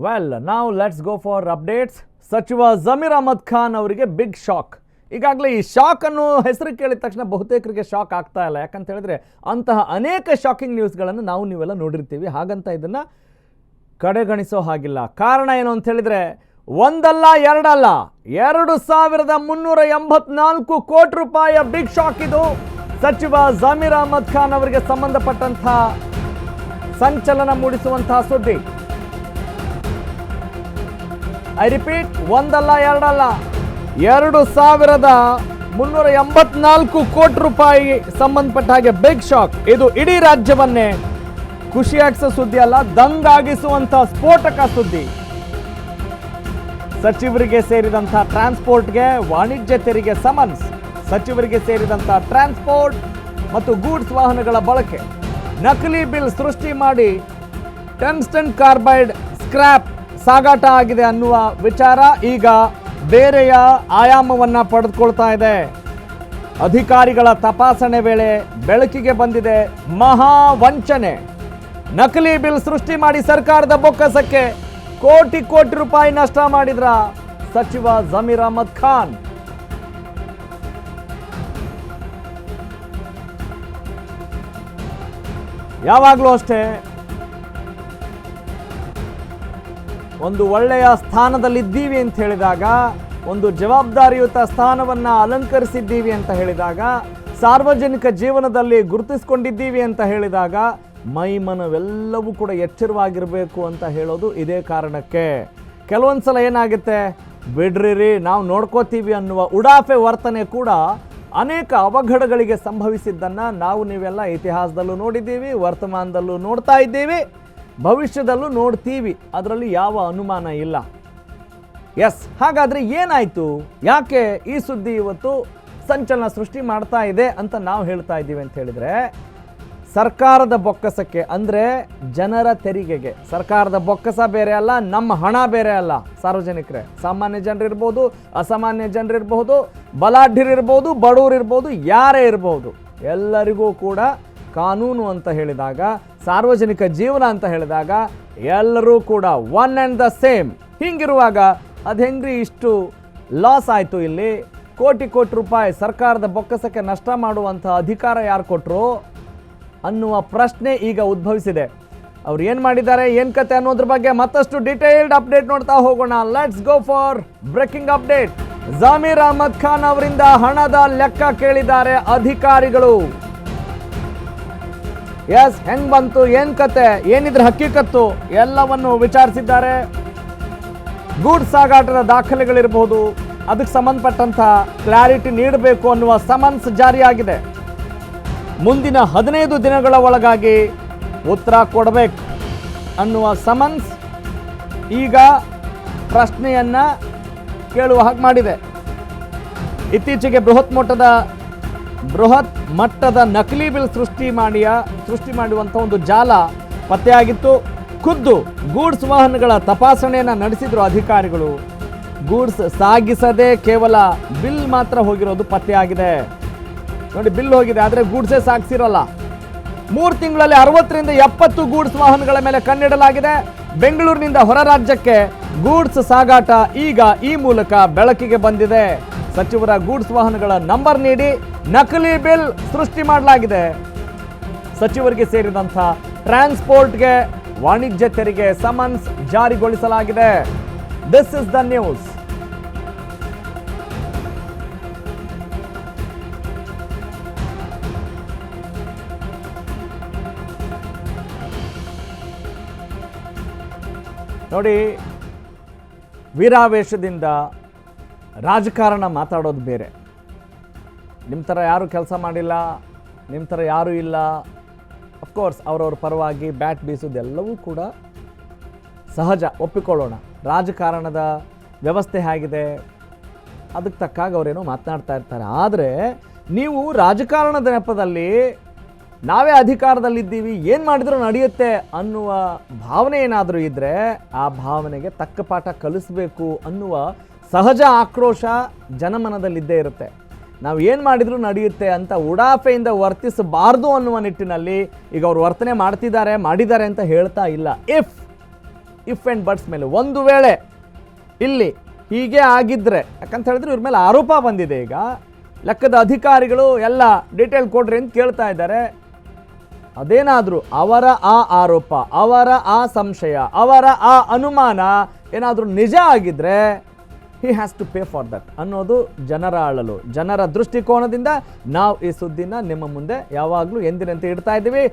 Well ನಾವು let's go for updates. ಸಚಿವ ಜಮೀರ್ ಅಹಮದ್ ಖಾನ್ ಅವರಿಗೆ ಬಿಗ್ ಶಾಕ್. ಈಗಾಗಲೇ ಈ ಶಾಕ್ ಅನ್ನೋ ಹೆಸರು ಕೇಳಿದ ತಕ್ಷಣ ಬಹುತೇಕರಿಗೆ ಶಾಕ್ ಆಗ್ತಾ ಇಲ್ಲ. ಯಾಕಂತ ಹೇಳಿದ್ರೆ ಅಂತಹ ಅನೇಕ ಶಾಕಿಂಗ್ ನ್ಯೂಸ್ಗಳನ್ನು ನೀವೆಲ್ಲ ನೋಡಿರ್ತೀವಿ. ಹಾಗಂತ ಇದನ್ನು ಕಡೆಗಣಿಸೋ ಹಾಗಿಲ್ಲ. ಕಾರಣ ಏನು ಅಂತ ಹೇಳಿದ್ರೆ ಒಂದಲ್ಲ ಎರಡಲ್ಲ 2384 ಕೋಟಿ ರೂಪಾಯಿಯ ಬಿಗ್ ಶಾಕ್ ಇದು. ಸಚಿವ ಜಮೀರ್ ಅಹಮದ್ ಖಾನ್ ಅವರಿಗೆ ಸಂಬಂಧಪಟ್ಟಂಥ ಸಂಚಲನ ಮೂಡಿಸುವಂತಹ ಸುದ್ದಿ. ಐ ರಿಪೀಟ್, ಒಂದಲ್ಲ ಎರಡಲ್ಲ 2384 ಕೋಟಿ ರೂಪಾಯಿ ಸಂಬಂಧಪಟ್ಟ ಹಾಗೆ ಬಿಗ್ ಶಾಕ್. ಇದು ಇಡೀ ರಾಜ್ಯವನ್ನೇ ಖುಷಿಯಾಗಿಸೋ ಸುದ್ದಿ ಅಲ್ಲ, ದಂಗಾಗಿಸುವಂತಹ ಸ್ಫೋಟಕ ಸುದ್ದಿ. ಸಚಿವರಿಗೆ ಸೇರಿದಂಥ ಟ್ರಾನ್ಸ್ಪೋರ್ಟ್ಗೆ ವಾಣಿಜ್ಯ ತೆರಿಗೆ ಸಮನ್ಸ್. ಸಚಿವರಿಗೆ ಸೇರಿದಂಥ ಟ್ರಾನ್ಸ್ಪೋರ್ಟ್ ಮತ್ತು ಗೂಡ್ಸ್ ವಾಹನಗಳ ಬಳಕೆ ನಕಲಿ ಬಿಲ್ ಸೃಷ್ಟಿ ಮಾಡಿ ಟಂಗ್ಸ್ಟನ್ ಕಾರ್ಬೈಡ್ ಸ್ಕ್ರ್ಯಾಪ್ ಸಾಗಾಟ ಆಗಿದೆ ಅನ್ನುವ ವಿಚಾರ ಈಗ ಬೇರೆಯ ಆಯಾಮವನ್ನ ಪಡೆದುಕೊಳ್ತಾ ಇದೆ. ಅಧಿಕಾರಿಗಳ ತಪಾಸಣೆ ವೇಳೆ ಬೆಳಕಿಗೆ ಬಂದಿದೆ ಮಹಾ ವಂಚನೆ. ನಕಲಿ ಬಿಲ್ ಸೃಷ್ಟಿ ಮಾಡಿ ಸರ್ಕಾರದ ಬೊಕ್ಕಸಕ್ಕೆ ಕೋಟಿ ಕೋಟಿ ರೂಪಾಯಿ ನಷ್ಟ ಮಾಡಿದ್ರ ಸಚಿವ ಜಮೀರ್ ಅಹಮದ್ ಖಾನ್. ಯಾವಾಗಲೂ ಅಷ್ಟೇ ಒಂದು ಒಳ್ಳೆಯ ಸ್ಥಾನದಲ್ಲಿದ್ದೀವಿ ಅಂತ ಹೇಳಿದಾಗ, ಒಂದು ಜವಾಬ್ದಾರಿಯುತ ಸ್ಥಾನವನ್ನ ಅಲಂಕರಿಸಿದ್ದೀವಿ ಅಂತ ಹೇಳಿದಾಗ, ಸಾರ್ವಜನಿಕ ಜೀವನದಲ್ಲಿ ಗುರುತಿಸಿಕೊಂಡಿದ್ದೀವಿ ಅಂತ ಹೇಳಿದಾಗ ಮೈಮನವೆಲ್ಲವೂ ಕೂಡ ಎಚ್ಚರವಾಗಿರಬೇಕು ಅಂತ ಹೇಳೋದು ಇದೇ ಕಾರಣಕ್ಕೆ. ಕೆಲವೊಂದ್ಸಲ ಏನಾಗುತ್ತೆ, ಬಿಡ್ರಿ ನಾವು ನೋಡ್ಕೋತೀವಿ ಅನ್ನುವ ಉಡಾಫೆ ವರ್ತನೆ ಕೂಡ ಅನೇಕ ಅವಘಡಗಳಿಗೆ ಸಂಭವಿಸಿದ್ದನ್ನು ನೀವೆಲ್ಲ ಇತಿಹಾಸದಲ್ಲೂ ನೋಡಿದ್ದೀವಿ, ವರ್ತಮಾನದಲ್ಲೂ ನೋಡ್ತಾ ಇದ್ದೀವಿ, ಭವಿಷ್ಯದಲ್ಲೂ ನೋಡ್ತೀವಿ. ಅದರಲ್ಲಿ ಯಾವ ಅನುಮಾನ ಇಲ್ಲ. ಎಸ್, ಹಾಗಾದರೆ ಏನಾಯಿತು, ಯಾಕೆ ಈ ಸುದ್ದಿ ಇವತ್ತು ಸಂಚಲನ ಸೃಷ್ಟಿ ಮಾಡ್ತಾ ಇದೆ ಅಂತ ನಾವು ಹೇಳ್ತಾ ಇದ್ದೀವಿ ಅಂತ ಹೇಳಿದರೆ, ಸರ್ಕಾರದ ಬೊಕ್ಕಸಕ್ಕೆ ಅಂದರೆ ಜನರ ತೆರಿಗೆಗೆ. ಸರ್ಕಾರದ ಬೊಕ್ಕಸ ಬೇರೆ ಅಲ್ಲ, ನಮ್ಮ ಹಣ ಬೇರೆ ಅಲ್ಲ. ಸಾರ್ವಜನಿಕರೇ, ಸಾಮಾನ್ಯ ಜನರಿರ್ಬೋದು, ಅಸಾಮಾನ್ಯ ಜನರಿರ್ಬೋದು, ಬಲಾಢ್ಯರಿರ್ಬೋದು, ಬಡವರಿರ್ಬೋದು, ಯಾರೇ ಇರ್ಬೋದು, ಎಲ್ಲರಿಗೂ ಕೂಡ ಕಾನೂನು ಅಂತ ಹೇಳಿದಾಗ, ಸಾರ್ವಜನಿಕ ಜೀವನ ಅಂತ ಹೇಳಿದಾಗ ಎಲ್ಲರೂ ಕೂಡ ಒನ್ ಆ್ಯಂಡ್ ದ ಸೇಮ್. ಹೀಗಿರುವಾಗ ಅದು ಹೆಂಗ್ರಿ ಇಷ್ಟು ಲಾಸ್ ಆಯಿತು? ಇಲ್ಲಿ ಕೋಟಿ ಕೋಟಿ ರೂಪಾಯಿ ಸರ್ಕಾರದ ಬೊಕ್ಕಸಕ್ಕೆ ನಷ್ಟ ಮಾಡುವಂಥ ಅಧಿಕಾರ ಯಾರು ಕೊಟ್ಟರು ಅನ್ನುವ ಪ್ರಶ್ನೆ ಈಗ ಉದ್ಭವಿಸಿದೆ. ಅವ್ರು ಏನು ಮಾಡಿದ್ದಾರೆ, ಏನು ಕತೆ ಅನ್ನೋದ್ರ ಬಗ್ಗೆ ಮತ್ತಷ್ಟು ಡಿಟೇಲ್ಡ್ ಅಪ್ಡೇಟ್ ನೋಡ್ತಾ ಹೋಗೋಣ. Let's go for breaking update. Zameer Ahmed Khan ಅವರಿಂದ ಹಣದ ಲೆಕ್ಕ ಕೇಳಿದ್ದಾರೆ ಅಧಿಕಾರಿಗಳು. ಎಸ್, ಹೆಂಗ್ ಬಂತು, ಏನ್ ಕತೆ, ಏನಿದ್ರ ಹಕ್ಕಿಕತ್ತು ಎಲ್ಲವನ್ನು ವಿಚಾರಿಸಿದ್ದಾರೆ. ಗೂಡ್ಸ್ ಸಾಗಾಟದ ದಾಖಲೆಗಳಿರಬಹುದು, ಅದಕ್ಕೆ ಸಂಬಂಧಪಟ್ಟಂತ ಕ್ಲಾರಿಟಿ ನೀಡಬೇಕು ಅನ್ನುವ ಸಮನ್ಸ್ ಜಾರಿಯಾಗಿದೆ. ಮುಂದಿನ 15 ದಿನಗಳ ಒಳಗಾಗಿ ಉತ್ತರ ಕೊಡಬೇಕು ಅನ್ನುವ ಸಮನ್ಸ್ ಈಗ ಪ್ರಶ್ನೆಯನ್ನ ಕೇಳುವ ಹಾಗೆ ಮಾಡಿದೆ. ಇತ್ತೀಚೆಗೆ ಬೃಹತ್ ಮಟ್ಟದ ನಕಲಿ ಬಿಲ್ ಸೃಷ್ಟಿ ಮಾಡುವಂಥ ಒಂದು ಜಾಲ ಪತ್ತೆಯಾಗಿತ್ತು. ಖುದ್ದು ಗೂಡ್ಸ್ ವಾಹನಗಳ ತಪಾಸಣೆಯನ್ನು ನಡೆಸಿದ್ರು ಅಧಿಕಾರಿಗಳು. ಗೂಡ್ಸ್ ಸಾಗಿಸದೆ ಕೇವಲ ಬಿಲ್ ಮಾತ್ರ ಹೋಗಿರೋದು ಪತ್ತೆಯಾಗಿದೆ. ನೋಡಿ, ಬಿಲ್ ಹೋಗಿದೆ, ಆದರೆ ಗೂಡ್ಸೇ ಸಾಗಿಸಿರೋಲ್ಲ. 3 ತಿಂಗಳಲ್ಲಿ 60ರಿಂದ 70 ಗೂಡ್ಸ್ ವಾಹನಗಳ ಮೇಲೆ ಕಣ್ಣಿಡಲಾಗಿದೆ. ಬೆಂಗಳೂರಿನಿಂದ ಹೊರ ರಾಜ್ಯಕ್ಕೆ ಗೂಡ್ಸ್ ಸಾಗಾಟ ಈಗ ಈ ಮೂಲಕ ಬೆಳಕಿಗೆ ಬಂದಿದೆ. ಸಚಿವರ ಗೂಡ್ಸ್ ವಾಹನಗಳ ನಂಬರ್ ನೀಡಿ ನಕಲಿ ಬಿಲ್ ಸೃಷ್ಟಿ ಮಾಡಲಾಗಿದೆ. ಸಚಿವರಿಗೆ ಸೇರಿದಂಥ ಟ್ರಾನ್ಸ್ಪೋರ್ಟ್ಗೆ ವಾಣಿಜ್ಯ ತೆರಿಗೆ ಸಮನ್ಸ್ ಜಾರಿಗೊಳಿಸಲಾಗಿದೆ. This is the news. ನೋಡಿ, ವೀರಾವೇಶದಿಂದ ರಾಜಕಾರಣ ಮಾತಾಡೋದು ಬೇರೆ. ನಿಮ್ಮ ಥರ ಯಾರೂ ಕೆಲಸ ಮಾಡಿಲ್ಲ, ನಿಮ್ಮ ಥರ ಯಾರೂ ಇಲ್ಲ. ಅಫ್ಕೋರ್ಸ್ ಅವರವ್ರ ಪರವಾಗಿ ಬ್ಯಾಟ್ ಬೀಸೋದೆಲ್ಲವೂ ಕೂಡ ಸಹಜ, ಒಪ್ಪಿಕೊಳ್ಳೋಣ. ರಾಜಕಾರಣದ ವ್ಯವಸ್ಥೆ ಹೇಗಿದೆ ಅದಕ್ಕೆ ತಕ್ಕಾಗ ಅವರೇನೋ ಮಾತನಾಡ್ತಾ ಇರ್ತಾರೆ. ಆದರೆ ನೀವು ರಾಜಕಾರಣದ ನೆಪದಲ್ಲಿ ನಾವೇ ಅಧಿಕಾರದಲ್ಲಿದ್ದೀವಿ, ಏನು ಮಾಡಿದರೂ ನಡೆಯುತ್ತೆ ಅನ್ನುವ ಭಾವನೆ ಏನಾದರೂ ಇದ್ದರೆ ಆ ಭಾವನೆಗೆ ತಕ್ಕ ಪಾಠ ಕಲಿಸಬೇಕು ಅನ್ನುವ ಸಹಜ ಆಕ್ರೋಶ ಜನಮನದಲ್ಲಿದ್ದೇ ಇರುತ್ತೆ. ನಾವು ಏನು ಮಾಡಿದರೂ ನಡೆಯುತ್ತೆ ಅಂತ ಉಡಾಫೆಯಿಂದ ವರ್ತಿಸಬಾರ್ದು ಅನ್ನುವ ನಿಟ್ಟಿನಲ್ಲಿ ಈಗ ಅವರು ವರ್ತನೆ ಮಾಡಿದ್ದಾರೆ ಅಂತ ಹೇಳ್ತಾ ಇಲ್ಲ. ಇಫ್ ಇಫ್ ಆ್ಯಂಡ್ ಬಟ್ಸ್ ಮೇಲೆ. ಒಂದು ವೇಳೆ ಇಲ್ಲಿ ಹೀಗೆ ಆಗಿದ್ದರೆ, ಯಾಕಂತ ಹೇಳಿದ್ರೆ ಇವ್ರ ಮೇಲೆ ಆರೋಪ ಬಂದಿದೆ, ಈಗ ಲೆಕ್ಕದ ಅಧಿಕಾರಿಗಳು ಎಲ್ಲ ಡೀಟೇಲ್ ಕೊಡ್ರಿ ಅಂತ ಕೇಳ್ತಾ ಇದ್ದಾರೆ. ಅದೇನಾದರೂ ಅವರ ಆ ಆರೋಪ, ಅವರ ಆ ಸಂಶಯ, ಅವರ ಆ ಅನುಮಾನ ಏನಾದರೂ ನಿಜ ಆಗಿದ್ದರೆ he has to pay for that ಅನ್ನೋದು ಜನರ ಅಳಲು. ಜನರ ದೃಷ್ಟಿಕೋನದಿಂದ ನಾವು ಈ ಸುದ್ದಿನ ನಿಮ್ಮ ಮುಂದೆ ಯಾವಾಗಲೂ ಎಂದಿನಂತೆ ಇಡ್ತಾ ಇದ್ದೀವಿ.